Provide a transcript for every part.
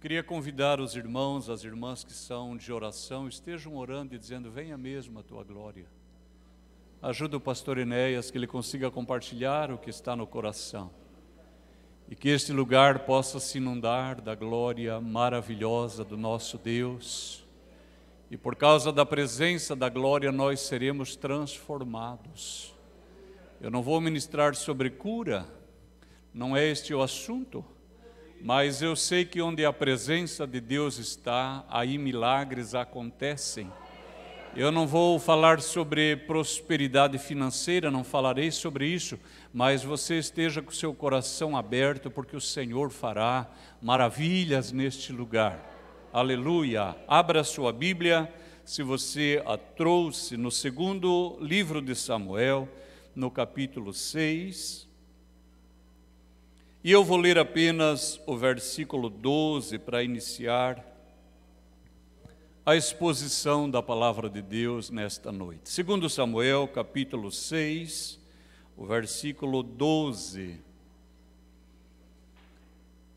queria convidar os irmãos, as irmãs que são de oração, estejam orando e dizendo: venha mesmo a tua glória. Ajuda o pastor Enéas que ele consiga compartilhar o que está no coração. E que este lugar possa se inundar da glória maravilhosa do nosso Deus. E por causa da presença da glória nós seremos transformados. Eu não vou ministrar sobre cura, não é este o assunto. Mas eu sei que onde a presença de Deus está, aí milagres acontecem. Eu não vou falar sobre prosperidade financeira, não falarei sobre isso, mas você esteja com o seu coração aberto, porque o Senhor fará maravilhas neste lugar. Aleluia! Abra a sua Bíblia, se você a trouxe, no segundo livro de Samuel, no capítulo 6. E eu vou ler apenas o versículo 12 para iniciar a exposição da palavra de Deus nesta noite. Segundo Samuel, capítulo 6, o versículo 12.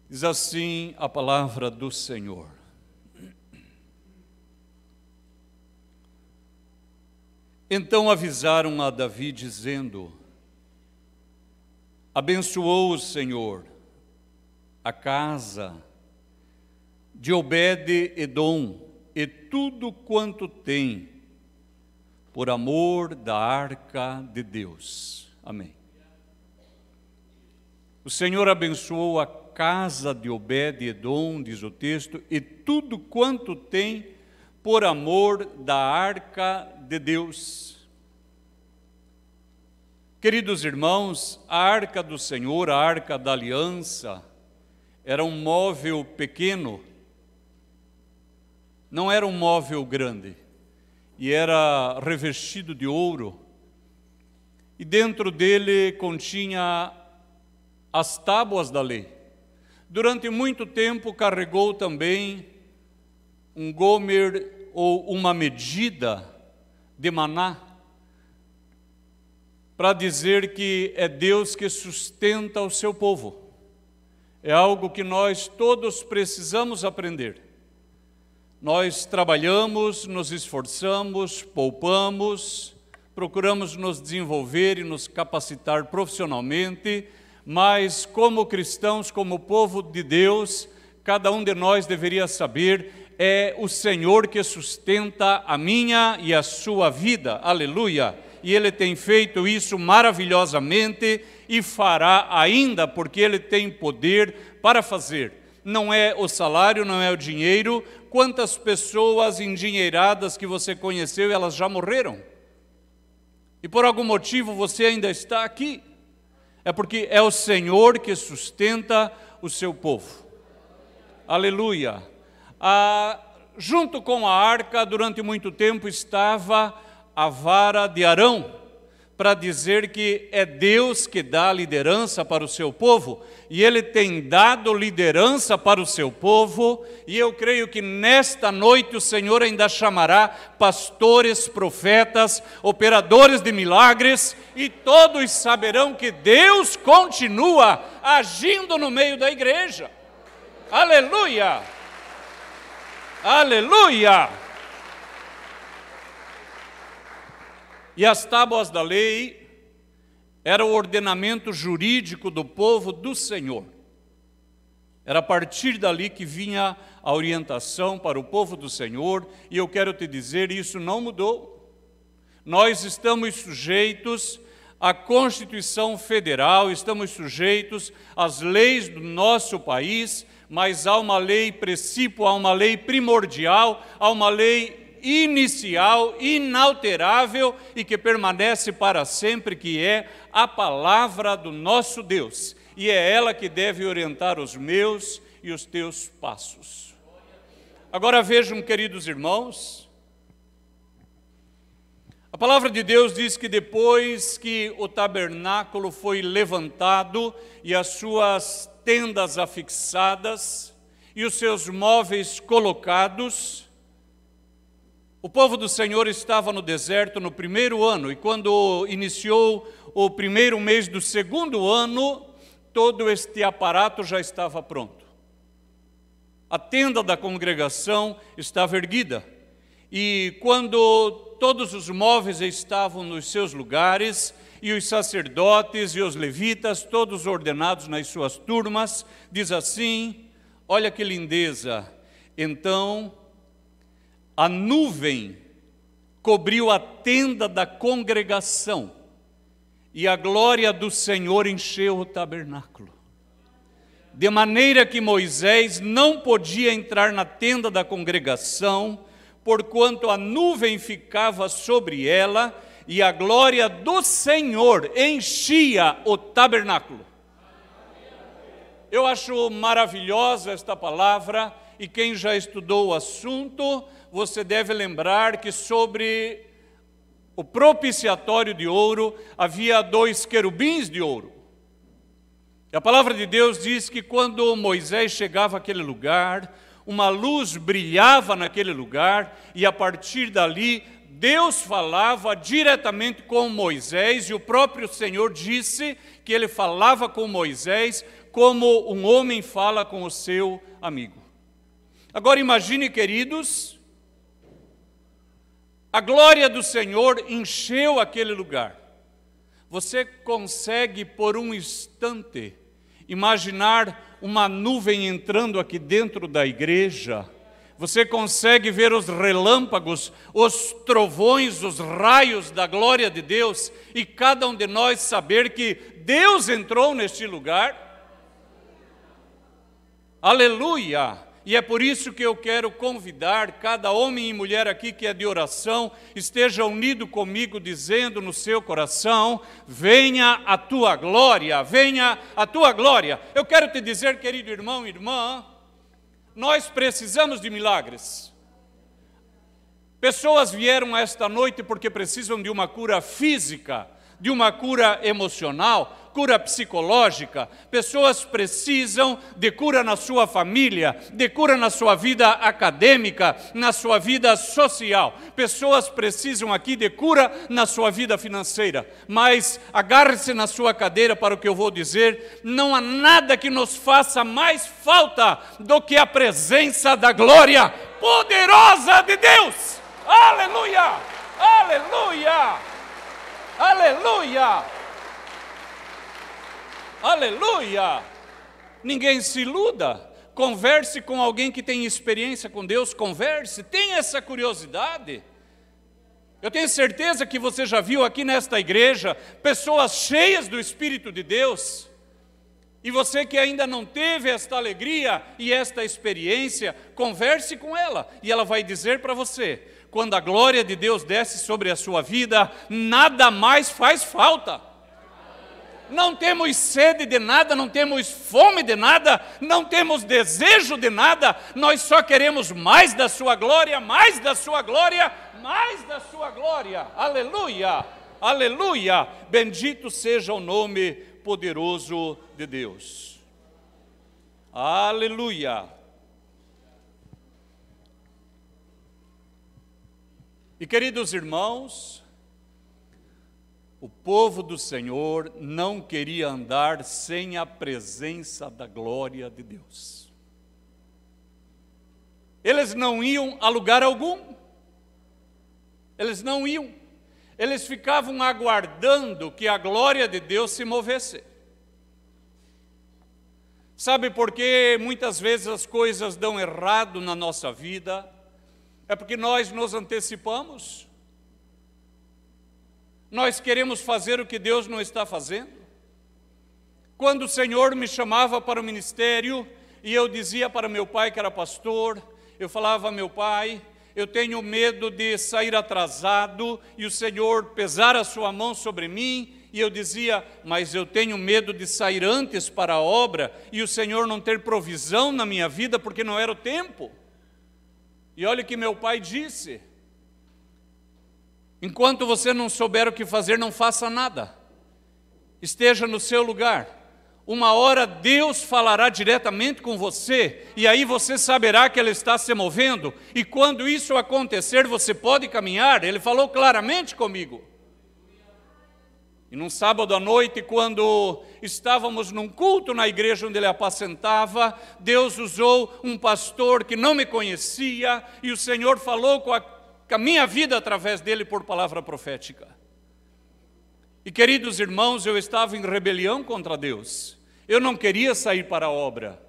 Diz assim a palavra do Senhor. Então avisaram a Davi dizendo: abençoou o Senhor a casa de Obed-edom e tudo quanto tem, por amor da arca de Deus. Amém. O Senhor abençoou a casa de Obed-edom, diz o texto, e tudo quanto tem, por amor da arca de Deus. Queridos irmãos, a arca do Senhor, a arca da aliança, era um móvel pequeno, não era um móvel grande, e era revestido de ouro, e dentro dele continha as tábuas da lei. Durante muito tempo carregou também um gomer ou uma medida de maná, para dizer que é Deus que sustenta o seu povo. É algo que nós todos precisamos aprender. Nós trabalhamos, nos esforçamos, poupamos, procuramos nos desenvolver e nos capacitar profissionalmente, mas como cristãos, como povo de Deus, cada um de nós deveria saber, é o Senhor que sustenta a minha e a sua vida. Aleluia! E Ele tem feito isso maravilhosamente e fará ainda, porque Ele tem poder para fazer. Não é o salário, não é o dinheiro. Quantas pessoas endinheiradas que você conheceu, elas já morreram? E por algum motivo você ainda está aqui. É porque é o Senhor que sustenta o seu povo. Aleluia! Junto com a arca, durante muito tempo, estava a vara de Arão, para dizer que é Deus que dá liderança para o seu povo, e Ele tem dado liderança para o seu povo, e eu creio que nesta noite o Senhor ainda chamará pastores, profetas, operadores de milagres, e todos saberão que Deus continua agindo no meio da igreja. Aleluia! Aleluia! E as tábuas da lei era o ordenamento jurídico do povo do Senhor. Era a partir dali que vinha a orientação para o povo do Senhor, e eu quero te dizer, isso não mudou. Nós estamos sujeitos à Constituição Federal, estamos sujeitos às leis do nosso país, mas há uma lei princípio, há uma lei primordial, há uma lei inicial, inalterável e que permanece para sempre, que é a palavra do nosso Deus. E é ela que deve orientar os meus e os teus passos. Agora vejam, queridos irmãos, a palavra de Deus diz que depois que o tabernáculo foi levantado e as suas tendas afixadas e os seus móveis colocados, o povo do Senhor estava no deserto no primeiro ano, e quando iniciou o primeiro mês do segundo ano, todo este aparato já estava pronto. a tenda da congregação estava erguida. E quando todos os móveis estavam nos seus lugares, e os sacerdotes e os levitas, todos ordenados nas suas turmas, diz assim, olha que lindeza, então a nuvem cobriu a tenda da congregação, e a glória do Senhor encheu o tabernáculo. De maneira que Moisés não podia entrar na tenda da congregação, porquanto a nuvem ficava sobre ela, e a glória do Senhor enchia o tabernáculo. Eu acho maravilhosa esta palavra, e quem já estudou o assunto, você deve lembrar que sobre o propiciatório de ouro havia 2 querubins de ouro. E a palavra de Deus diz que quando Moisés chegava àquele lugar, uma luz brilhava naquele lugar, e a partir dali Deus falava diretamente com Moisés, e o próprio Senhor disse que ele falava com Moisés como um homem fala com o seu amigo. Agora imagine, queridos, a glória do Senhor encheu aquele lugar. Você consegue por um instante imaginar uma nuvem entrando aqui dentro da igreja? Você consegue ver os relâmpagos, os trovões, os raios da glória de Deus, e cada um de nós saber que Deus entrou neste lugar? Aleluia! E é por isso que eu quero convidar cada homem e mulher aqui que é de oração, esteja unido comigo dizendo no seu coração, venha a tua glória, venha a tua glória. Eu quero te dizer, querido irmão e irmã, nós precisamos de milagres. Pessoas vieram esta noite porque precisam de uma cura física, de uma cura emocional, cura psicológica. Pessoas precisam de cura na sua família, de cura na sua vida acadêmica, na sua vida social. Pessoas precisam aqui de cura na sua vida financeira. Mas agarre-se na sua cadeira para o que eu vou dizer. Não há nada que nos faça mais falta do que a presença da glória poderosa de Deus. Aleluia! Aleluia! Aleluia! Aleluia! Ninguém se iluda. Converse com alguém que tem experiência com Deus, converse, tenha essa curiosidade. Eu tenho certeza que você já viu aqui nesta igreja pessoas cheias do Espírito de Deus. E você que ainda não teve esta alegria e esta experiência, converse com ela e ela vai dizer para você, quando a glória de Deus desce sobre a sua vida, nada mais faz falta. Não temos sede de nada, não temos fome de nada, não temos desejo de nada, nós só queremos mais da sua glória, mais da sua glória, mais da sua glória. Aleluia, aleluia, bendito seja o nome poderoso de Deus. Aleluia. E queridos irmãos, o povo do Senhor não queria andar sem a presença da glória de Deus. Eles não iam a lugar algum. Eles não iam. Eles ficavam aguardando que a glória de Deus se movesse. Sabe por que muitas vezes as coisas dão errado na nossa vida? É porque nós nos antecipamos. Nós queremos fazer o que Deus não está fazendo. Quando o Senhor me chamava para o ministério, e eu dizia para meu pai que era pastor, eu falava, meu pai, eu tenho medo de sair atrasado, e o Senhor pesar a sua mão sobre mim, e eu dizia, mas eu tenho medo de sair antes para a obra, e o Senhor não ter provisão na minha vida, porque não era o tempo. E olha o que meu pai disse, enquanto você não souber o que fazer, não faça nada. Esteja no seu lugar. Uma hora Deus falará diretamente com você, e aí você saberá que Ele está se movendo, e quando isso acontecer, você pode caminhar. Ele falou claramente comigo. E num sábado à noite, quando estávamos num culto na igreja onde ele apacentava, Deus usou um pastor que não me conhecia, e o Senhor falou com a minha vida através dele por palavra profética. E queridos irmãos, eu estava em rebelião contra Deus. Eu não queria sair para a obra.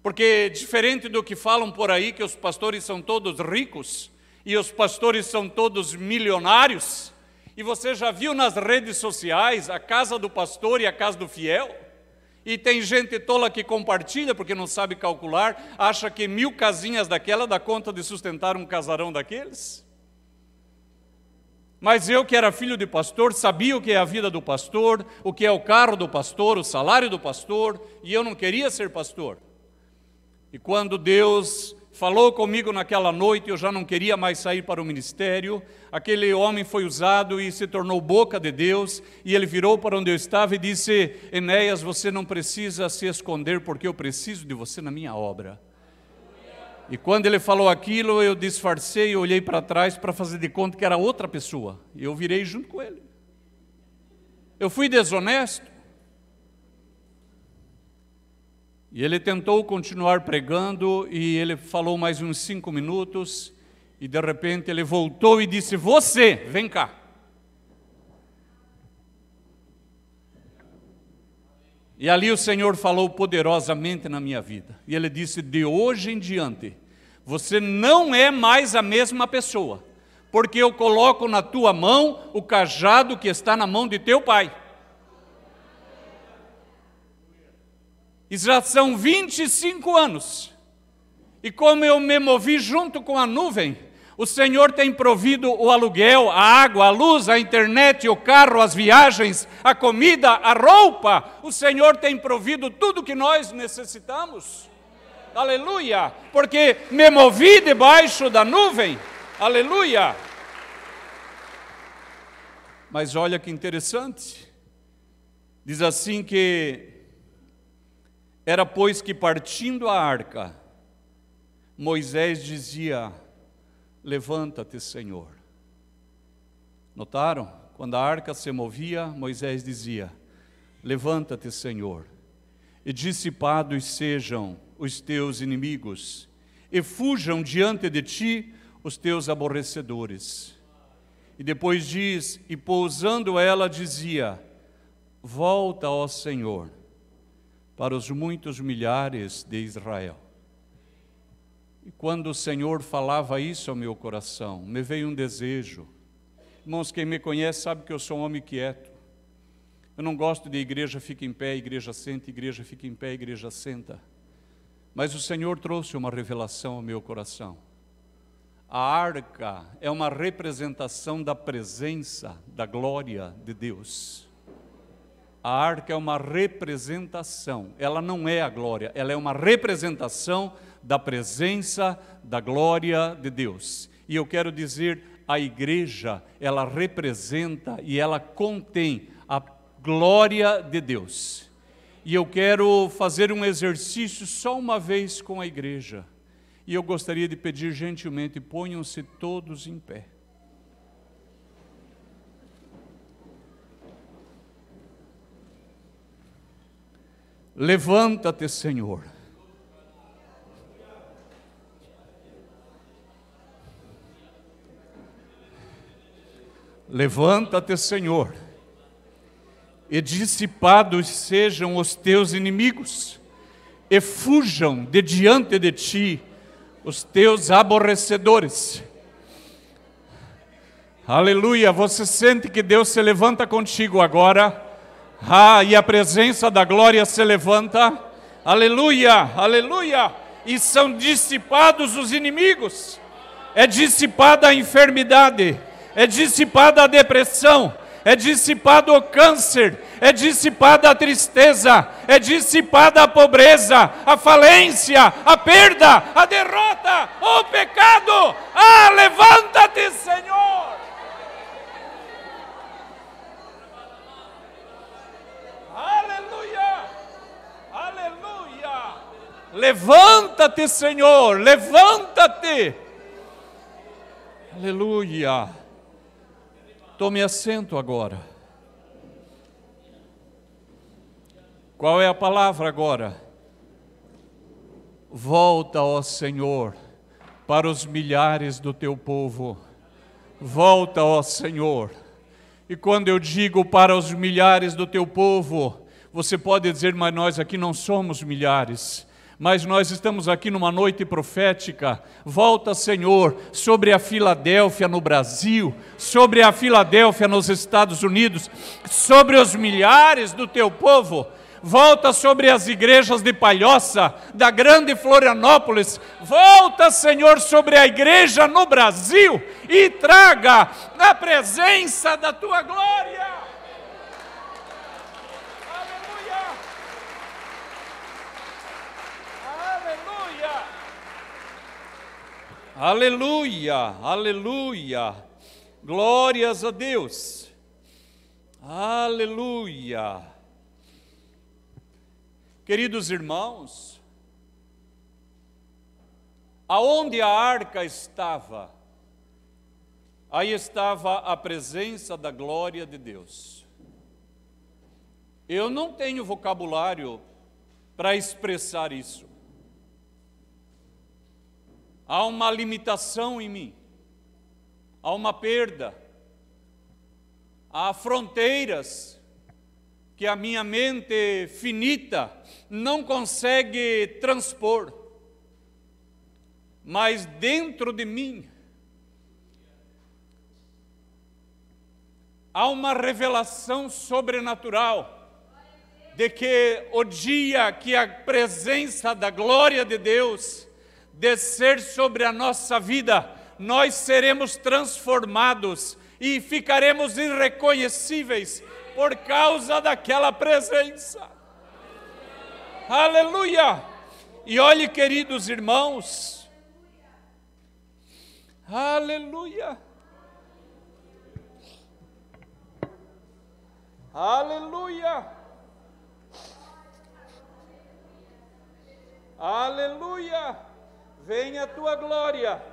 Porque diferente do que falam por aí, que os pastores são todos ricos, e os pastores são todos milionários, e você já viu nas redes sociais a casa do pastor e a casa do fiel? E tem gente tola que compartilha porque não sabe calcular, acha que 1000 casinhas daquela dá conta de sustentar um casarão daqueles. Mas eu, que era filho de pastor, sabia o que é a vida do pastor, o que é o carro do pastor, o salário do pastor, e eu não queria ser pastor. E quando Deus falou comigo naquela noite, eu já não queria mais sair para o ministério. Aquele homem foi usado e se tornou boca de Deus, e ele virou para onde eu estava e disse: Enéas, você não precisa se esconder, porque eu preciso de você na minha obra. E quando ele falou aquilo, eu disfarcei e olhei para trás para fazer de conta que era outra pessoa, e eu virei junto com ele. Eu fui desonesto. E ele tentou continuar pregando, e ele falou mais uns 5 minutos, e de repente ele voltou e disse: você, vem cá. E ali o Senhor falou poderosamente na minha vida, e ele disse: de hoje em diante, você não é mais a mesma pessoa, porque eu coloco na tua mão o cajado que está na mão de teu pai. E já são 25 anos, e como eu me movi junto com a nuvem, o Senhor tem provido o aluguel, a água, a luz, a internet, o carro, as viagens, a comida, a roupa. O Senhor tem provido tudo que nós necessitamos. Aleluia! Porque me movi debaixo da nuvem. Aleluia! Mas olha que interessante. Diz assim que era, pois, que partindo a arca, Moisés dizia: levanta-te, Senhor. Notaram? Quando a arca se movia, Moisés dizia: levanta-te, Senhor, e dissipados sejam os teus inimigos, e fujam diante de ti os teus aborrecedores. E depois diz: e pousando ela dizia: volta, ó Senhor, para os muitos milhares de Israel. E quando o Senhor falava isso ao meu coração, me veio um desejo. Irmãos, quem me conhece sabe que eu sou um homem quieto. Eu não gosto de igreja fica em pé, igreja senta, igreja fica em pé, igreja senta. Mas o Senhor trouxe uma revelação ao meu coração. A arca é uma representação da presença, da glória de Deus. A arca é uma representação, ela não é a glória, ela é uma representação da presença, da glória de Deus. E eu quero dizer, a igreja, ela representa e ela contém a glória de Deus. E eu quero fazer um exercício só uma vez com a igreja. E eu gostaria de pedir gentilmente, ponham-se todos em pé. Levanta-te, Senhor. Levanta-te, Senhor, e dissipados sejam os teus inimigos, e fujam de diante de ti os teus aborrecedores. Aleluia, você sente que Deus se levanta contigo agora? E a presença da glória se levanta, aleluia, aleluia, e são dissipados os inimigos, é dissipada a enfermidade, é dissipada a depressão, é dissipado o câncer, é dissipada a tristeza, é dissipada a pobreza, a falência, a perda, a derrota, o pecado. Levanta-te, Senhor! Aleluia! Aleluia! Levanta-te, Senhor, levanta-te! Aleluia! Tome assento agora. Qual é a palavra agora? Volta, ó Senhor, para os milhares do teu povo. Volta, ó Senhor. E quando eu digo para os milhares do teu povo, você pode dizer, mas nós aqui não somos milhares. Mas nós estamos aqui numa noite profética. Volta, Senhor, sobre a Filadélfia no Brasil, sobre a Filadélfia nos Estados Unidos, sobre os milhares do teu povo. Volta sobre as igrejas de Palhoça, da grande Florianópolis. Volta, Senhor, sobre a igreja no Brasil e traga a presença da tua glória. Aleluia, aleluia, glórias a Deus, aleluia. Queridos irmãos, aonde a arca estava, aí estava a presença da glória de Deus. Eu não tenho vocabulário para expressar isso. Há uma limitação em mim, há uma perda, há fronteiras que a minha mente finita não consegue transpor. Mas dentro de mim há uma revelação sobrenatural de que o dia que a presença da glória de Deus descer sobre a nossa vida, nós seremos transformados e ficaremos irreconhecíveis por causa daquela presença. Aleluia! E olhe, queridos irmãos, aleluia! Aleluia! Aleluia! Venha a tua glória.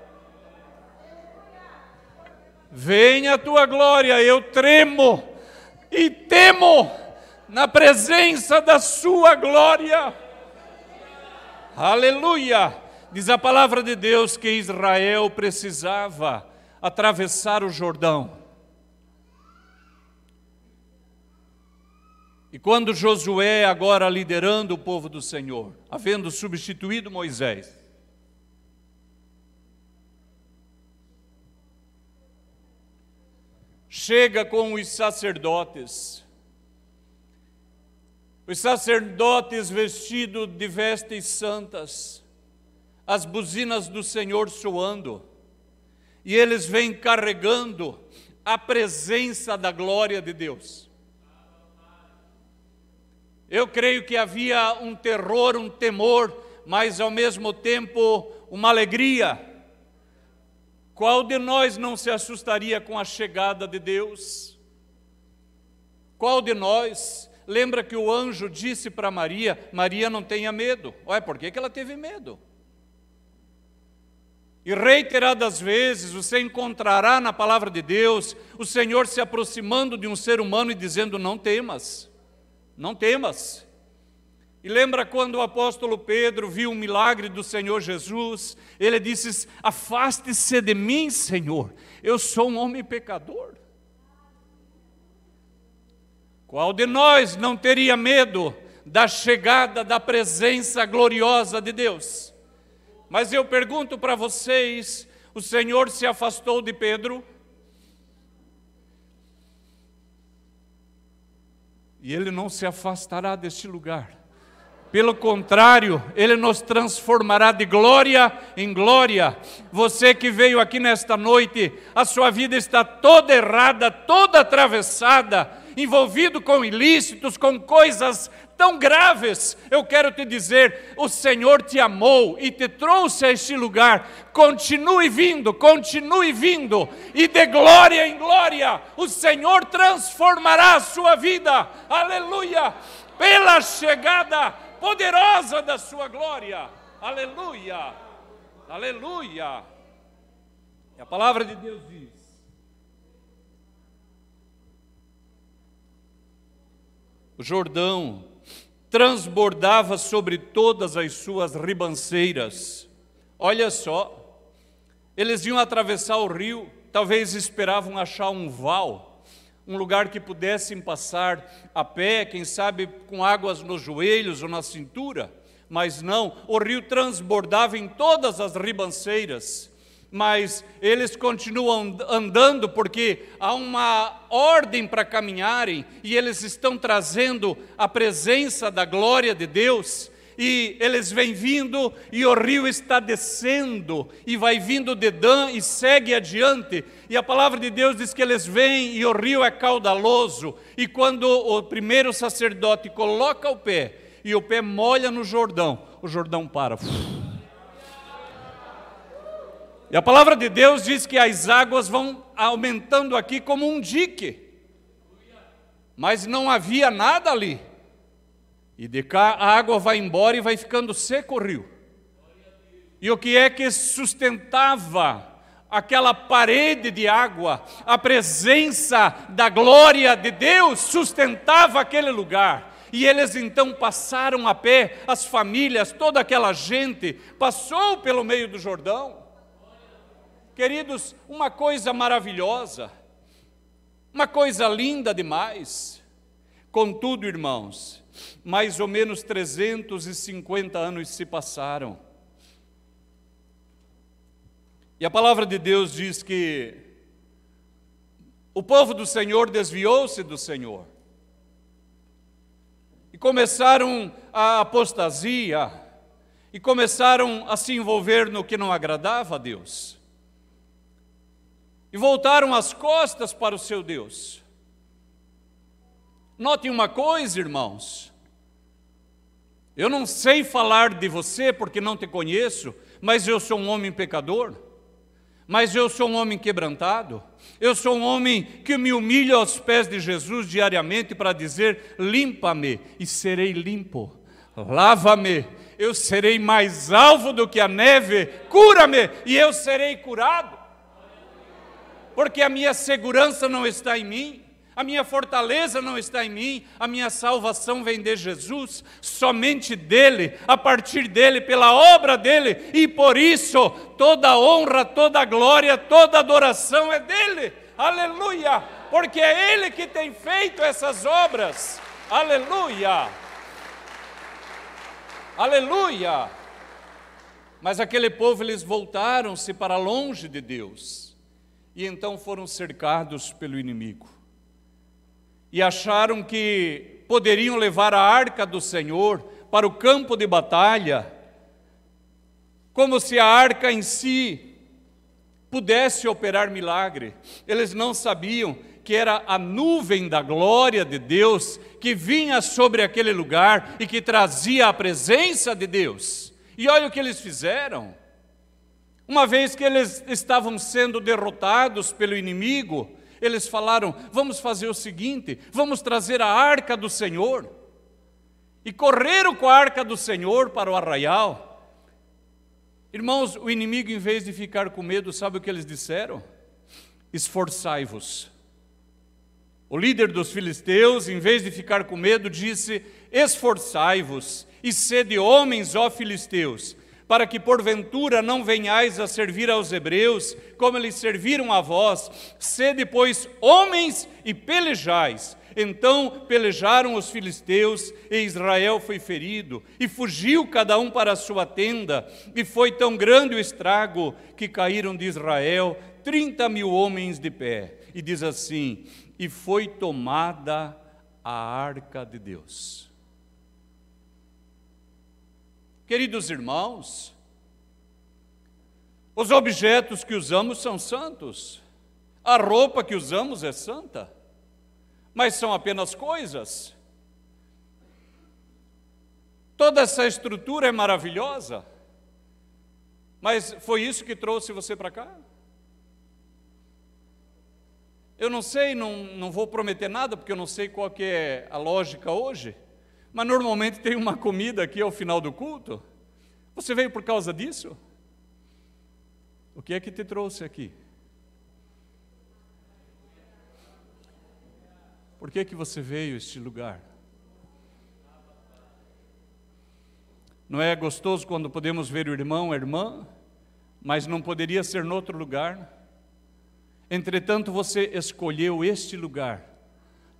Venha a tua glória. Eu tremo e temo na presença da sua glória. Aleluia! Diz a palavra de Deus que Israel precisava atravessar o Jordão. E quando Josué, agora liderando o povo do Senhor, havendo substituído Moisés, chega com os sacerdotes vestidos de vestes santas, as buzinas do Senhor soando, e eles vêm carregando a presença da glória de Deus. Eu creio que havia um terror, um temor, mas ao mesmo tempo uma alegria. Qual de nós não se assustaria com a chegada de Deus? Qual de nós? Lembra que o anjo disse para Maria, Maria, não tenha medo. Olha, por que ela teve medo? E reiteradas vezes você encontrará na palavra de Deus o Senhor se aproximando de um ser humano e dizendo, não temas, não temas. E lembra quando o apóstolo Pedro viu um milagre do Senhor Jesus, ele disse, afaste-se de mim, Senhor, eu sou um homem pecador. Qual de nós não teria medo da chegada da presença gloriosa de Deus? Mas eu pergunto para vocês, o Senhor se afastou de Pedro? E Ele não se afastará deste lugar. Pelo contrário, Ele nos transformará de glória em glória. Você que veio aqui nesta noite, a sua vida está toda errada, toda atravessada, envolvido com ilícitos, com coisas tão graves. Eu quero te dizer, o Senhor te amou e te trouxe a este lugar. Continue vindo, e de glória em glória, o Senhor transformará a sua vida. Aleluia! Pela chegada poderosa da sua glória. Aleluia! Aleluia! E a palavra de Deus diz, O Jordão transbordava sobre todas as suas ribanceiras. Olha só, eles iam atravessar o rio, talvez esperavam achar um val, um lugar que pudessem passar a pé, quem sabe com águas nos joelhos ou na cintura, mas não, o rio transbordava em todas as ribanceiras. Mas eles continuam andando porque há uma ordem para caminharem e eles estão trazendo a presença da glória de Deus. E eles vêm vindo e o rio está descendo e vai vindo Dedã e segue adiante. E a palavra de Deus diz que eles vêm e o rio é caudaloso. E quando o primeiro sacerdote coloca o pé e o pé molha no Jordão, o Jordão para. E a palavra de Deus diz que as águas vão aumentando aqui como um dique. Mas não havia nada ali. E de cá a água vai embora e vai ficando seco o rio. E o que é que sustentava aquela parede de água? A presença da glória de Deus sustentava aquele lugar. E eles então passaram a pé, as famílias, toda aquela gente passou pelo meio do Jordão. Queridos, uma coisa maravilhosa, uma coisa linda demais. Contudo, irmãos, mais ou menos 350 anos se passaram. E a palavra de Deus diz que o povo do Senhor desviou-se do Senhor. E começaram a apostasia, e começaram a se envolver no que não agradava a Deus. E voltaram as costas para o seu Deus. Notem uma coisa, irmãos. Eu não sei falar de você porque não te conheço, mas eu sou um homem pecador. Mas eu sou um homem quebrantado. Eu sou um homem que me humilha aos pés de Jesus diariamente para dizer: limpa-me e serei limpo. Lava-me, eu serei mais alvo do que a neve. Cura-me e eu serei curado. Porque a minha segurança não está em mim, a minha fortaleza não está em mim, a minha salvação vem de Jesus, somente dEle, a partir dEle, pela obra dEle, e por isso toda honra, toda glória, toda adoração é dEle, aleluia, porque é Ele que tem feito essas obras, aleluia, aleluia. Mas aquele povo, eles voltaram-se para longe de Deus, e então foram cercados pelo inimigo. E acharam que poderiam levar a arca do Senhor para o campo de batalha, como se a arca em si pudesse operar milagre. Eles não sabiam que era a nuvem da glória de Deus que vinha sobre aquele lugar e que trazia a presença de Deus. E olha o que eles fizeram. Uma vez que eles estavam sendo derrotados pelo inimigo, eles falaram: vamos fazer o seguinte, vamos trazer a arca do Senhor. E correram com a arca do Senhor para o arraial. Irmãos, o inimigo, em vez de ficar com medo, sabe o que eles disseram? Esforçai-vos. O líder dos filisteus, em vez de ficar com medo, disse: esforçai-vos e sede homens, ó filisteus, para que porventura não venhais a servir aos hebreus, como eles serviram a vós. Sede, pois, homens e pelejais. Então pelejaram os filisteus, e Israel foi ferido, e fugiu cada um para a sua tenda, e foi tão grande o estrago, que caíram de Israel 30.000 homens de pé. E diz assim: e foi tomada a arca de Deus. Queridos irmãos, os objetos que usamos são santos, a roupa que usamos é santa, mas são apenas coisas. Toda essa estrutura é maravilhosa, mas foi isso que trouxe você para cá? Eu não sei, não vou prometer nada, porque eu não sei qual que é a lógica hoje, mas normalmente tem uma comida aqui ao final do culto. Você veio por causa disso? O que é que te trouxe aqui? Por que que você veio a este lugar? Não é gostoso quando podemos ver o irmão, a irmã, mas não poderia ser em outro lugar? Entretanto, você escolheu este lugar,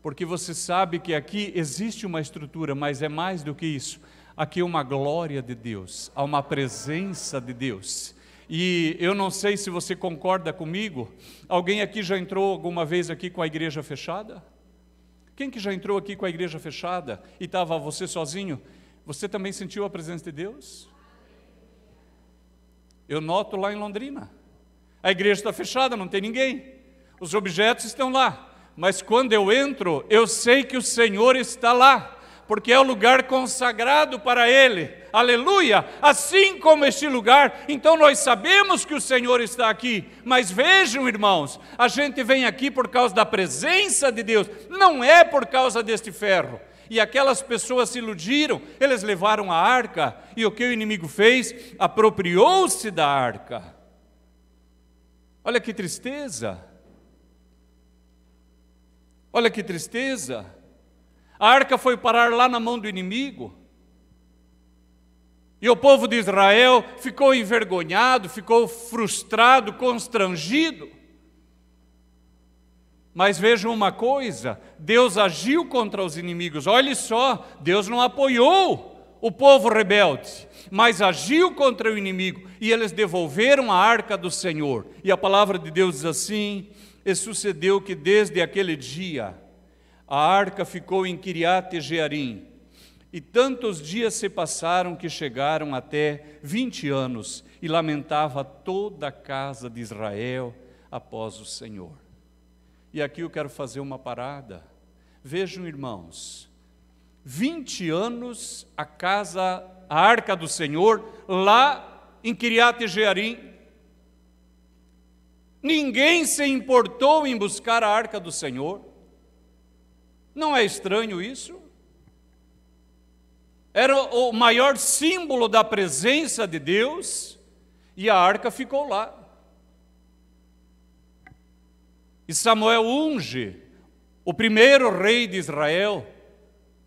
porque você sabe que aqui existe uma estrutura, mas é mais do que isso. Aqui é uma glória de Deus, há uma presença de Deus. E eu não sei se você concorda comigo, alguém aqui já entrou alguma vez aqui com a igreja fechada? Quem que já entrou aqui com a igreja fechada e estava você sozinho? Você também sentiu a presença de Deus? Eu noto lá em Londrina. A igreja está fechada, não tem ninguém. Os objetos estão lá. Mas quando eu entro, eu sei que o Senhor está lá, porque é o lugar consagrado para Ele. Aleluia! Assim como este lugar, então nós sabemos que o Senhor está aqui. Mas vejam, irmãos, a gente vem aqui por causa da presença de Deus, não é por causa deste ferro. E aquelas pessoas se iludiram, eles levaram a arca, e o que o inimigo fez? Apropriou-se da arca. Olha que tristeza. Olha que tristeza. A arca foi parar lá na mão do inimigo. E o povo de Israel ficou envergonhado, ficou frustrado, constrangido. Mas vejam uma coisa, Deus agiu contra os inimigos. Olhe só, Deus não apoiou o povo rebelde, mas agiu contra o inimigo. E eles devolveram a arca do Senhor. E a palavra de Deus diz assim: e sucedeu que desde aquele dia a arca ficou em Quiriate Jearim. E tantos dias se passaram que chegaram até 20 anos, e lamentava toda a casa de Israel após o Senhor. E aqui eu quero fazer uma parada. Vejam, irmãos, 20 anos a arca do Senhor, lá em Quiriate Jearim. Ninguém se importou em buscar a arca do Senhor. Não é estranho isso? Era o maior símbolo da presença de Deus, e a arca ficou lá. E Samuel unge o primeiro rei de Israel,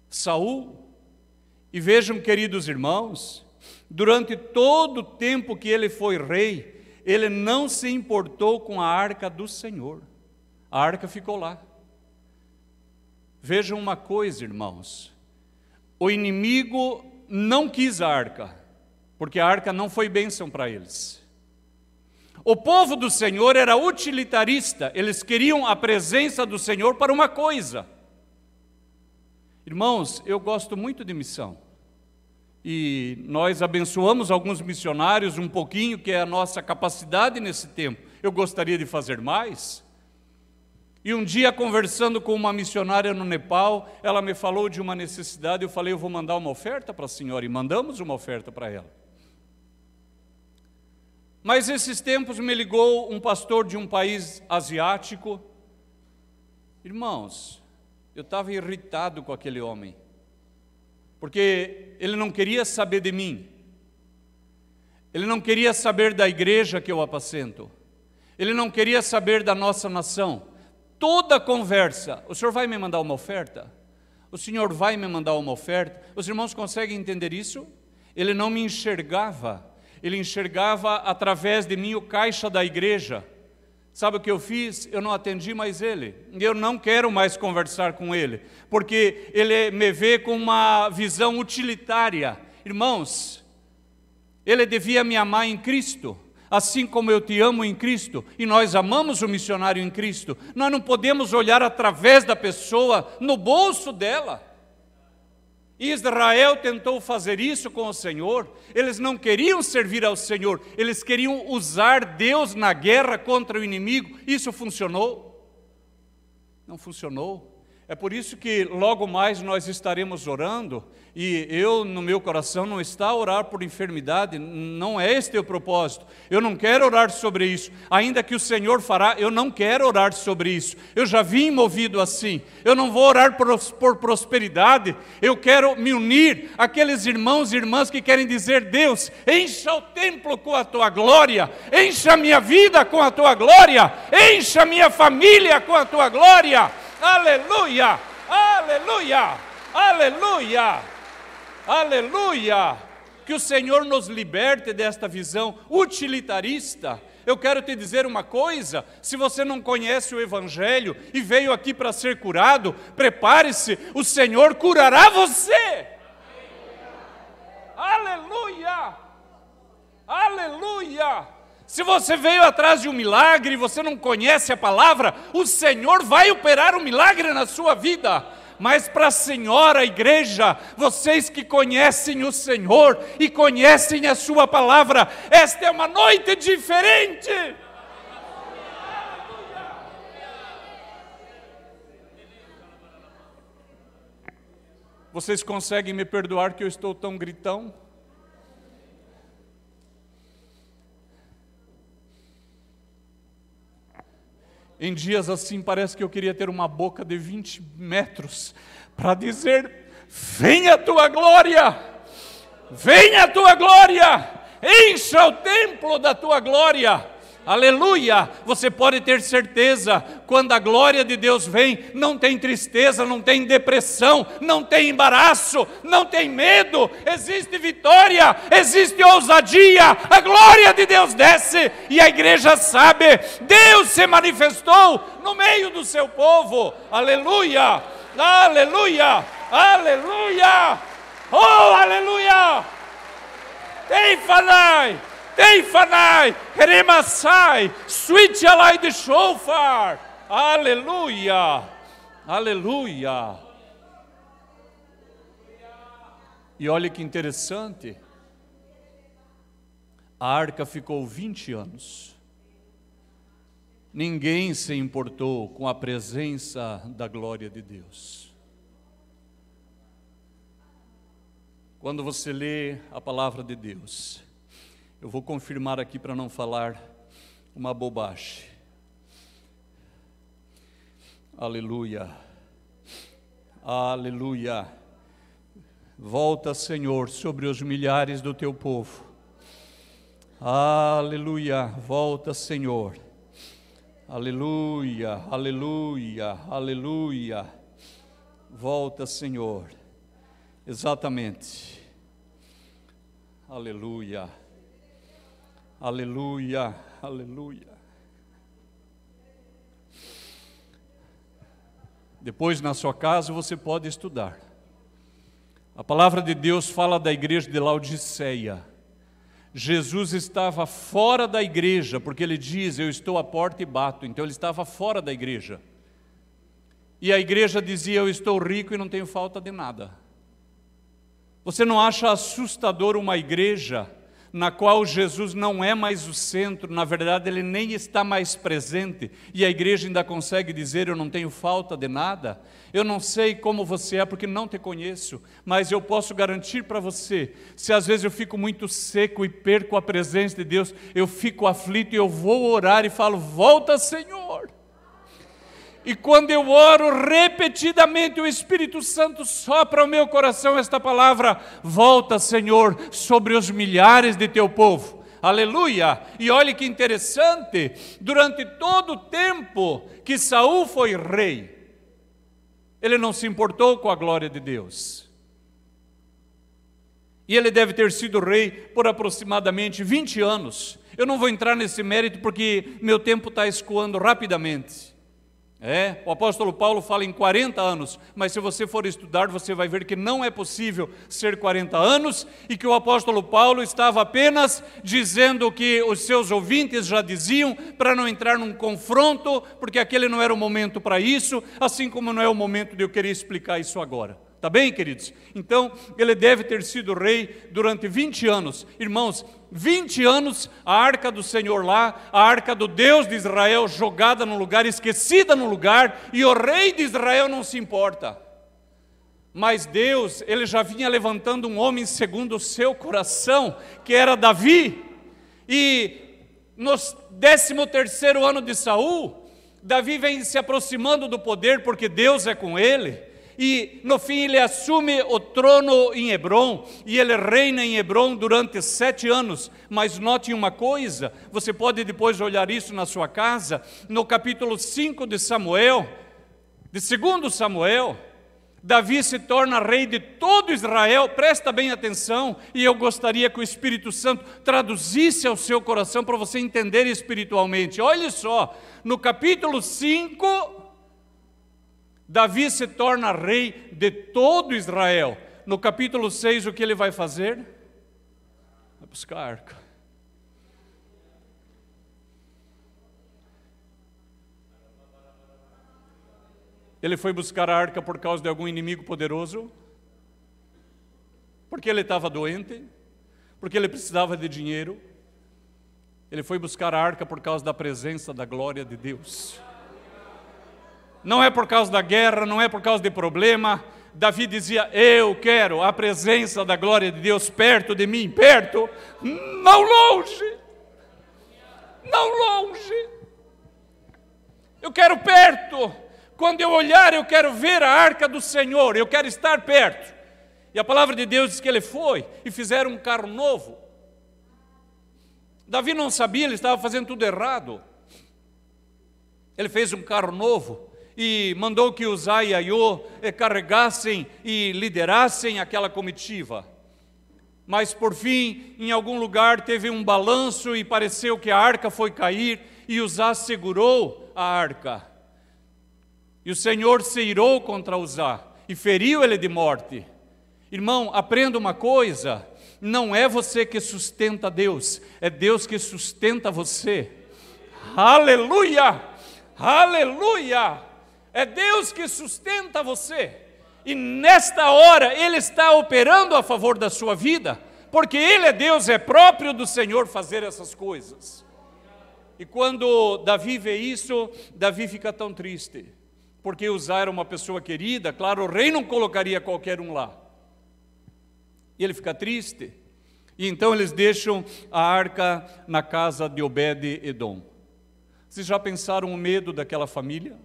Saul. E vejam, queridos irmãos, durante todo o tempo que ele foi rei, ele não se importou com a arca do Senhor. A arca ficou lá. Vejam uma coisa, irmãos, o inimigo não quis a arca, porque a arca não foi bênção para eles. O povo do Senhor era utilitarista, eles queriam a presença do Senhor para uma coisa. Irmãos, eu gosto muito de missão, e nós abençoamos alguns missionários um pouquinho, que é a nossa capacidade nesse tempo. Eu gostaria de fazer mais. E um dia, conversando com uma missionária no Nepal, ela me falou de uma necessidade. Eu falei: eu vou mandar uma oferta para a senhora, e mandamos uma oferta para ela. Mas esses tempos me ligou um pastor de um país asiático. Irmãos, eu estava irritado com aquele homem, porque ele não queria saber de mim, ele não queria saber da igreja que eu apacento, ele não queria saber da nossa nação. Toda a conversa: o senhor vai me mandar uma oferta? O senhor vai me mandar uma oferta? Os irmãos conseguem entender isso? Ele não me enxergava, ele enxergava através de mim o caixa da igreja. Sabe o que eu fiz? Eu não atendi mais ele. Eu não quero mais conversar com ele, porque ele me vê com uma visão utilitária. Irmãos, ele devia me amar em Cristo, assim como eu te amo em Cristo, e nós amamos o missionário em Cristo. Nós não podemos olhar através da pessoa, no bolso dela. Israel tentou fazer isso com o Senhor. Eles não queriam servir ao Senhor, eles queriam usar Deus na guerra contra o inimigo. Isso funcionou? Não funcionou. É por isso que logo mais nós estaremos orando, e eu no meu coração não está a orar por enfermidade, não é este o propósito. Eu não quero orar sobre isso, ainda que o Senhor fará, eu não quero orar sobre isso. Eu já vim movido assim. Eu não vou orar por prosperidade, eu quero me unir àqueles irmãos e irmãs que querem dizer: Deus, encha o templo com a Tua glória, encha a minha vida com a Tua glória, encha a minha família com a Tua glória. Aleluia, aleluia, aleluia, aleluia. que o Senhor nos liberte desta visão utilitarista. Eu quero te dizer uma coisa, se você não conhece o Evangelho e veio aqui para ser curado, prepare-se, o Senhor curará você. Aleluia! Aleluia! Se você veio atrás de um milagre e você não conhece a palavra, o Senhor vai operar um milagre na sua vida. Mas para a senhora igreja, vocês que conhecem o Senhor e conhecem a sua palavra, esta é uma noite diferente. Vocês conseguem me perdoar que eu estou tão gritão? Em dias assim parece que eu queria ter uma boca de 20 metros para dizer: venha a tua glória, venha a tua glória, encha o templo da tua glória. Aleluia! Você pode ter certeza, quando a glória de Deus vem, não tem tristeza, não tem depressão, não tem embaraço, não tem medo, existe vitória, existe ousadia, a glória de Deus desce e a igreja sabe, Deus se manifestou no meio do seu povo. Aleluia! Aleluia! Aleluia! Oh, aleluia! Teifanai! Teifanai, Remassai, switch alai de shofar. Aleluia, aleluia. E olha que interessante, a arca ficou 20 anos. Ninguém se importou com a presença da glória de Deus. Quando você lê a palavra de Deus, eu vou confirmar aqui para não falar uma bobagem. Aleluia. Aleluia. Volta, Senhor, sobre os milhares do teu povo. Aleluia. Volta, Senhor. Aleluia. Aleluia. Aleluia. Volta, Senhor. Exatamente. Aleluia. Aleluia, aleluia. Depois na sua casa você pode estudar. A palavra de Deus fala da igreja de Laodiceia. Jesus estava fora da igreja, porque ele diz: eu estou à porta e bato. Então ele estava fora da igreja. E a igreja dizia: eu estou rico e não tenho falta de nada. Você não acha assustador uma igreja na qual Jesus não é mais o centro, na verdade ele nem está mais presente, e a igreja ainda consegue dizer: eu não tenho falta de nada? Eu não sei como você é, porque não te conheço, mas eu posso garantir para você, se às vezes eu fico muito seco e perco a presença de Deus, eu fico aflito e eu vou orar e falo: volta, Senhor. E quando eu oro repetidamente, o Espírito Santo sopra ao meu coração esta palavra: volta, Senhor, sobre os milhares de teu povo. Aleluia! E olhe que interessante, durante todo o tempo que Saul foi rei, ele não se importou com a glória de Deus. E ele deve ter sido rei por aproximadamente 20 anos. Eu não vou entrar nesse mérito porque meu tempo está escoando rapidamente. O apóstolo Paulo fala em 40 anos, mas se você for estudar, você vai ver que não é possível ser 40 anos, e que o apóstolo Paulo estava apenas dizendo o que os seus ouvintes já diziam, para não entrar num confronto, porque aquele não era o momento para isso, assim como não é o momento de eu querer explicar isso agora. Tá bem, queridos? Então, ele deve ter sido rei durante 20 anos. Irmãos, 20 anos, a arca do Senhor lá, a arca do Deus de Israel jogada num lugar, esquecida num lugar, e o rei de Israel não se importa. Mas Deus, ele já vinha levantando um homem segundo o seu coração, que era Davi. E no 13º ano de Saul, Davi vem se aproximando do poder, porque Deus é com ele. E no fim ele assume o trono em Hebrom, e ele reina em Hebrom durante 7 anos. Mas note uma coisa, você pode depois olhar isso na sua casa, no capítulo 5 de Samuel, de 2 Samuel, Davi se torna rei de todo Israel. Presta bem atenção, e eu gostaria que o Espírito Santo traduzisse ao seu coração para você entender espiritualmente. Olhe só, no capítulo 5, Davi se torna rei de todo Israel. No capítulo 6, o que ele vai fazer? Vai buscar a arca. Ele foi buscar a arca por causa de algum inimigo poderoso? Porque ele estava doente? Porque ele precisava de dinheiro? Ele foi buscar a arca por causa da presença da glória de Deus. Não é por causa da guerra, não é por causa de problema. Davi dizia: eu quero a presença da glória de Deus perto de mim, perto, não longe. Não longe. Eu quero perto. Quando eu olhar, eu quero ver a arca do Senhor, eu quero estar perto. E a palavra de Deus diz que ele foi e fizeram um carro novo. Davi não sabia, ele estava fazendo tudo errado. Ele fez um carro novo e mandou que Uzá e Aiô carregassem e liderassem aquela comitiva. Mas por fim, em algum lugar teve um balanço e pareceu que a arca foi cair e Uzá segurou a arca. E o Senhor se irou contra Uzá e feriu ele de morte. Irmão, aprenda uma coisa: não é você que sustenta Deus, é Deus que sustenta você. Aleluia! Aleluia! É Deus que sustenta você. E nesta hora Ele está operando a favor da sua vida, porque Ele é Deus, é próprio do Senhor fazer essas coisas. E quando Davi vê isso, Davi fica tão triste, porque Uzá era uma pessoa querida. Claro, o rei não colocaria qualquer um lá. E ele fica triste. E então eles deixam a arca na casa de Obed-Edom. Vocês já pensaram o medo daquela família?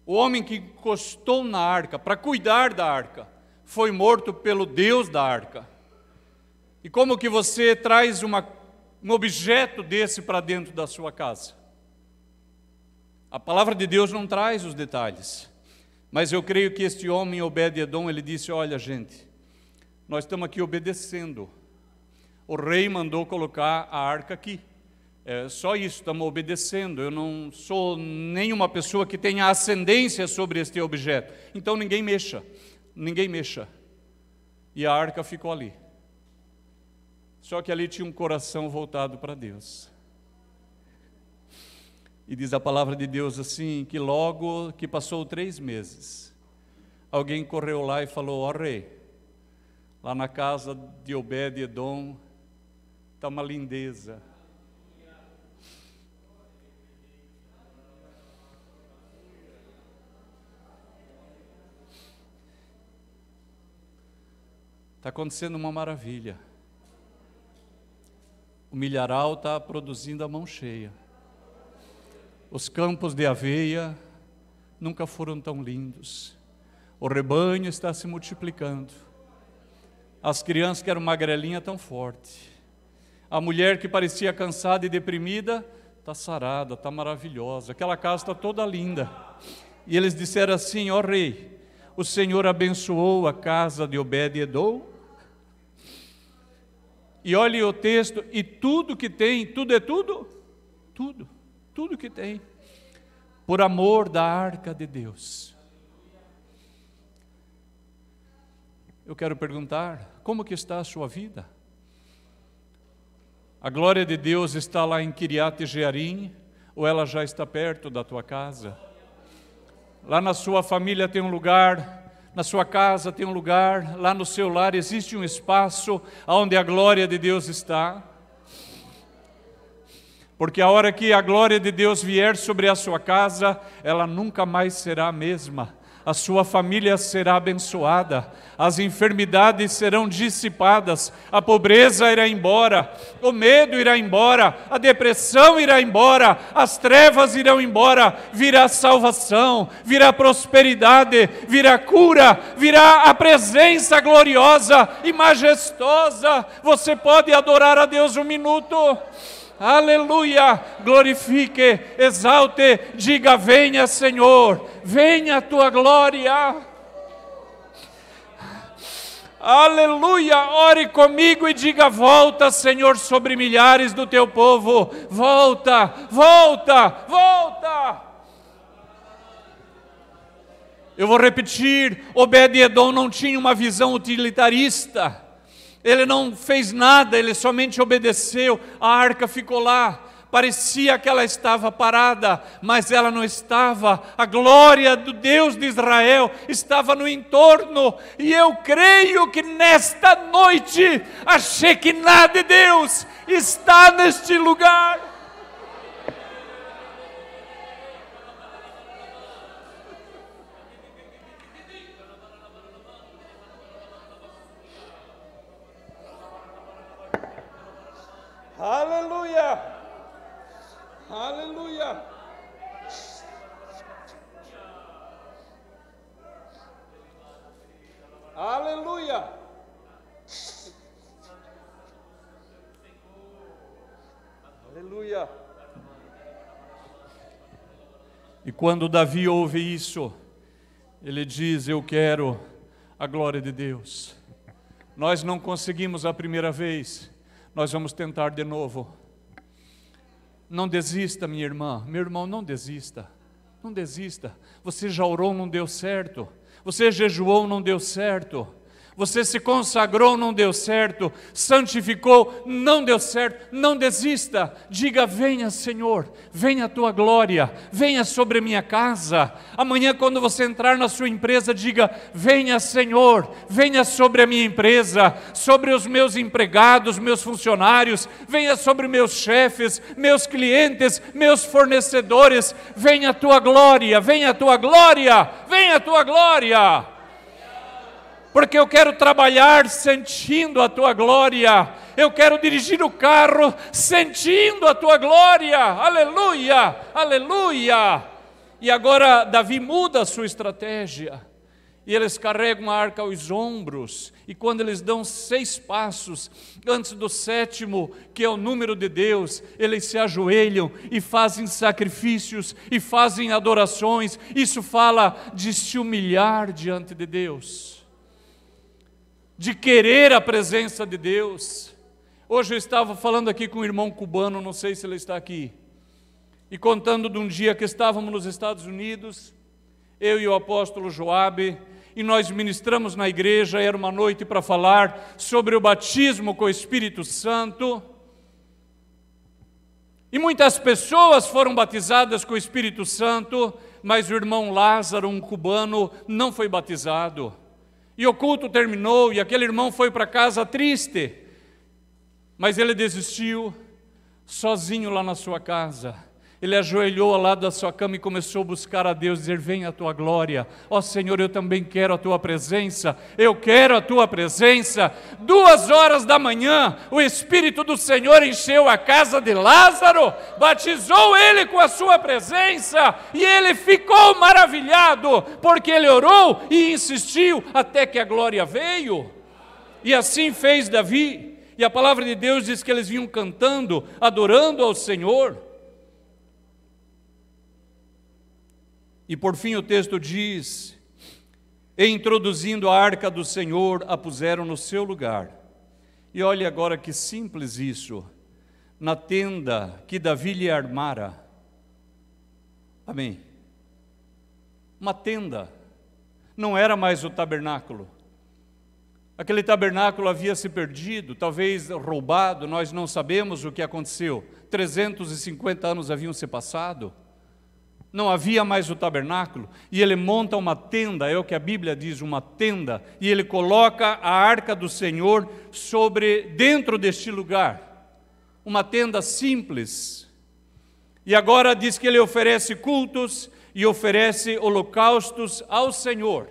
O homem que encostou na arca para cuidar da arca foi morto pelo Deus da arca. E como que você traz um objeto desse para dentro da sua casa? A palavra de Deus não traz os detalhes, mas eu creio que este homem, Obed-Edom, ele disse: olha, gente, nós estamos aqui obedecendo. O rei mandou colocar a arca aqui. É só isso, estamos obedecendo. Eu não sou nenhuma pessoa que tenha ascendência sobre este objeto. Então ninguém mexa, ninguém mexa. E a arca ficou ali. Só que ali tinha um coração voltado para Deus. E diz a palavra de Deus assim, que logo que passou 3 meses, alguém correu lá e falou: ó rei, lá na casa de Obed-Edom está uma lindeza. Está acontecendo uma maravilha. O milharal está produzindo a mão cheia. Os campos de aveia nunca foram tão lindos. O rebanho está se multiplicando. As crianças que eram magrelinhas estão fortes. A mulher que parecia cansada e deprimida está sarada, está maravilhosa. Aquela casa está toda linda. E eles disseram assim: ó rei, o Senhor abençoou a casa de Obed-Edom. E olhe o texto: e tudo que tem, tudo é tudo? Tudo que tem, por amor da arca de Deus. Eu quero perguntar: como que está a sua vida? A glória de Deus está lá em Kiriat Jearim, ou ela já está perto da tua casa? Lá na sua família tem um lugar, na sua casa tem um lugar, lá no seu lar existe um espaço onde a glória de Deus está? Porque a hora que a glória de Deus vier sobre a sua casa, ela nunca mais será a mesma. A sua família será abençoada, as enfermidades serão dissipadas, a pobreza irá embora, o medo irá embora, a depressão irá embora, as trevas irão embora, virá salvação, virá prosperidade, virá cura, virá a presença gloriosa e majestosa. Você pode adorar a Deus um minuto? Aleluia, glorifique, exalte, diga: venha Senhor, venha a tua glória. Aleluia, ore comigo e diga: volta, Senhor, sobre milhares do teu povo, volta, volta, volta. Eu vou repetir, Obed-edom não tinha uma visão utilitarista, ele não fez nada, ele somente obedeceu, a arca ficou lá. Parecia que ela estava parada, mas ela não estava. A glória do Deus de Israel estava no entorno. E eu creio que nesta noite a Shekinah de Deus está neste lugar. Aleluia! Aleluia! Aleluia! Aleluia! E quando Davi ouve isso, ele diz: eu quero a glória de Deus. Nós não conseguimos a primeira vez, nós vamos tentar de novo. Não desista, minha irmã, meu irmão, não desista, não desista. Você já orou, não deu certo. Você jejuou, não deu certo. Você se consagrou, não deu certo. Santificou, não deu certo. Não desista. Diga: venha, Senhor, venha a tua glória, venha sobre a minha casa. Amanhã, quando você entrar na sua empresa, diga: venha, Senhor, venha sobre a minha empresa, sobre os meus empregados, meus funcionários, venha sobre meus chefes, meus clientes, meus fornecedores. Venha a tua glória, venha a tua glória, venha a tua glória. Porque eu quero trabalhar sentindo a tua glória, eu quero dirigir o carro sentindo a tua glória, aleluia, aleluia. E agora Davi muda a sua estratégia, e eles carregam a arca aos ombros, e quando eles dão 6 passos, antes do 7º, que é o número de Deus, eles se ajoelham e fazem sacrifícios, e fazem adorações. Isso fala de se humilhar diante de Deus, de querer a presença de Deus. Hoje eu estava falando aqui com um irmão cubano, não sei se ele está aqui, e contando de um dia que estávamos nos Estados Unidos, eu e o apóstolo Joabe, e nós ministramos na igreja. Era uma noite para falar sobre o batismo com o Espírito Santo, e muitas pessoas foram batizadas com o Espírito Santo, mas o irmão Lázaro, um cubano, não foi batizado. E o culto terminou, e aquele irmão foi para casa triste, mas ele desistiu, sozinho lá na sua casa. Ele ajoelhou ao lado da sua cama e começou a buscar a Deus, dizer: venha a tua glória, ó Senhor, eu também quero a tua presença, eu quero a tua presença. 2 horas da manhã, o Espírito do Senhor encheu a casa de Lázaro, batizou ele com a sua presença, e ele ficou maravilhado, porque ele orou e insistiu até que a glória veio. E assim fez Davi, e a palavra de Deus diz que eles vinham cantando, adorando ao Senhor. E por fim o texto diz: e introduzindo a arca do Senhor, a puseram no seu lugar. E olhe agora que simples isso, na tenda que Davi lhe armara. Amém. Uma tenda, não era mais o tabernáculo. Aquele tabernáculo havia se perdido, talvez roubado, nós não sabemos o que aconteceu. 350 anos haviam se passado. Não havia mais o tabernáculo, e ele monta uma tenda, é o que a Bíblia diz, uma tenda, e ele coloca a arca do Senhor dentro deste lugar, uma tenda simples. E agora diz que ele oferece cultos e oferece holocaustos ao Senhor.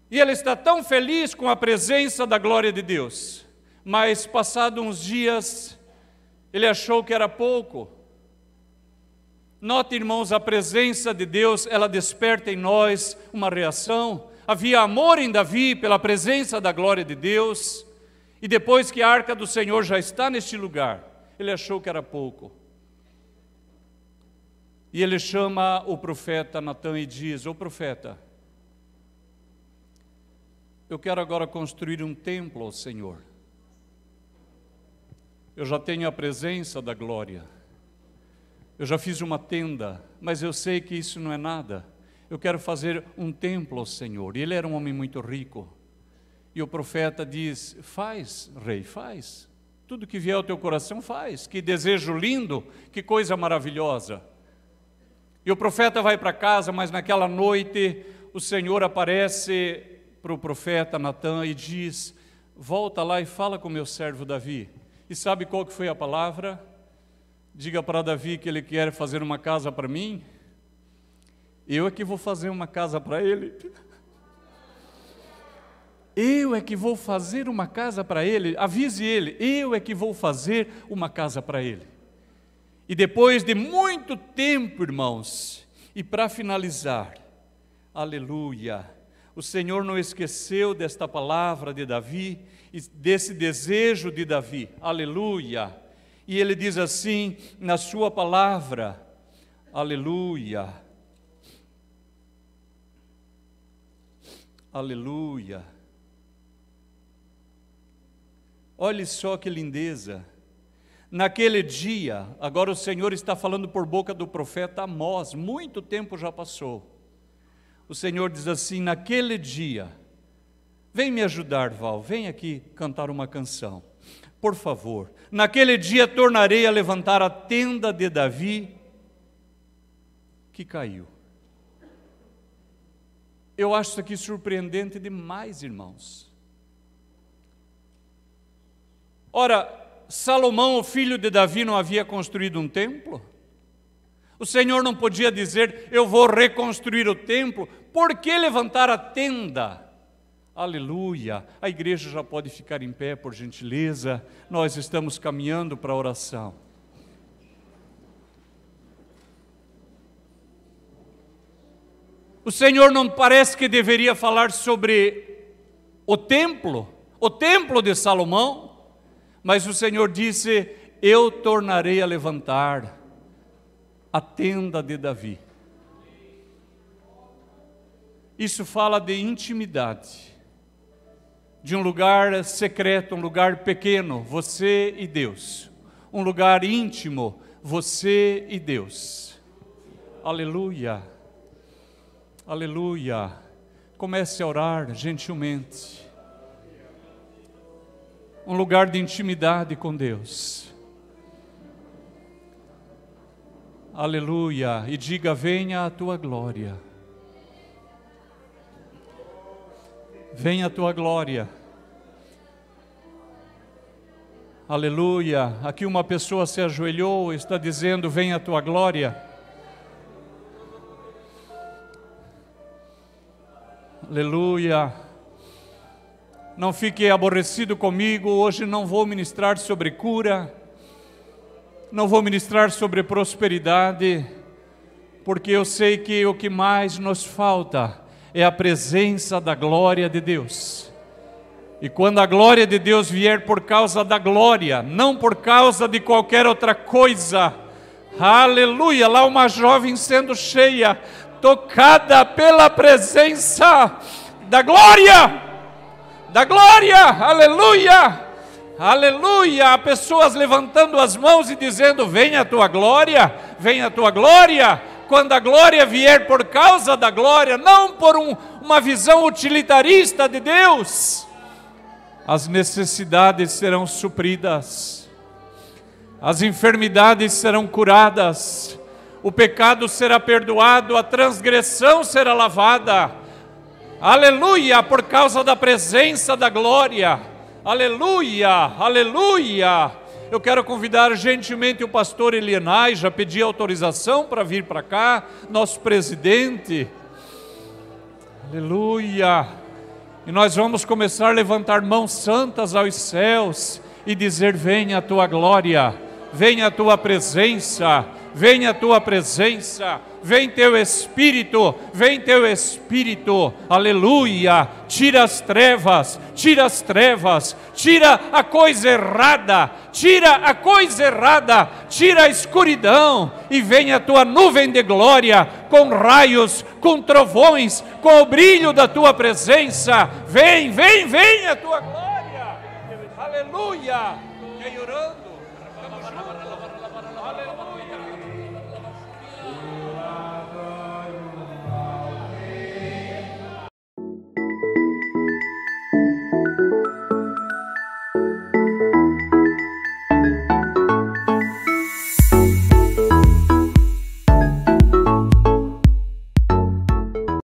E ele está tão feliz com a presença da glória de Deus, mas passados uns dias, ele achou que era pouco. Note, irmãos, a presença de Deus, ela desperta em nós uma reação. Havia amor em Davi pela presença da glória de Deus, e depois que a arca do Senhor já está neste lugar, ele achou que era pouco. E ele chama o profeta Natã e diz: ô profeta, eu quero agora construir um templo ao Senhor. Eu já tenho a presença da glória. Eu já fiz uma tenda, mas eu sei que isso não é nada. Eu quero fazer um templo ao Senhor. E ele era um homem muito rico. E o profeta diz: faz, rei, faz. Tudo que vier ao teu coração, faz. Que desejo lindo, que coisa maravilhosa. E o profeta vai para casa, mas naquela noite o Senhor aparece para o profeta Natã e diz: volta lá e fala com meu servo Davi. E sabe qual que foi a palavra? Diga para Davi que ele quer fazer uma casa para mim. Eu é que vou fazer uma casa para ele. Eu é que vou fazer uma casa para ele. Avise ele, eu é que vou fazer uma casa para ele. E depois de muito tempo, irmãos, e para finalizar, aleluia, o Senhor não esqueceu desta palavra de Davi, desse desejo de Davi, aleluia. E ele diz assim na sua palavra, aleluia, aleluia. Olhe só que lindeza. Naquele dia, agora o Senhor está falando por boca do profeta Amós, muito tempo já passou. O Senhor diz assim: naquele dia, vem me ajudar, Val, vem aqui cantar uma canção, por favor. Naquele dia tornarei a levantar a tenda de Davi, que caiu. Eu acho isso aqui surpreendente demais, irmãos. Ora, Salomão, o filho de Davi, não havia construído um templo? O Senhor não podia dizer: eu vou reconstruir o templo? Por que levantar a tenda? Aleluia! A igreja já pode ficar em pé, por gentileza. Nós estamos caminhando para a oração. O Senhor não parece que deveria falar sobre o templo de Salomão? Mas o Senhor disse: eu tornarei a levantar a tenda de Davi. Isso fala de intimidade, de um lugar secreto, um lugar pequeno, você e Deus. Um lugar íntimo, você e Deus. Aleluia, aleluia. Comece a orar gentilmente. Um lugar de intimidade com Deus. Aleluia. E diga: venha a tua glória. Venha a tua glória. Aleluia. Aqui uma pessoa se ajoelhou e está dizendo: venha a tua glória. Aleluia. Não fique aborrecido comigo, hoje não vou ministrar sobre cura, não vou ministrar sobre prosperidade, porque eu sei que o que mais nos falta é a presença da glória de Deus. E quando a glória de Deus vier por causa da glória, não por causa de qualquer outra coisa, aleluia, lá uma jovem sendo cheia, tocada pela presença da glória, aleluia, aleluia. Há pessoas levantando as mãos e dizendo: venha a tua glória, venha a tua glória. Quando a glória vier por causa da glória, não por uma visão utilitarista de Deus, as necessidades serão supridas, as enfermidades serão curadas, o pecado será perdoado, a transgressão será lavada. Aleluia, por causa da presença da glória. Aleluia, aleluia. Eu quero convidar gentilmente o pastor Elienay, já pedi autorização para vir para cá, nosso presidente. Aleluia. E nós vamos começar a levantar mãos santas aos céus e dizer: venha a tua glória, venha a tua presença, vem a tua presença, vem teu Espírito, aleluia, tira as trevas, tira a coisa errada, tira a escuridão, e vem a tua nuvem de glória, com raios, com trovões, com o brilho da tua presença, vem a tua glória, aleluia, vem orando, aleluia.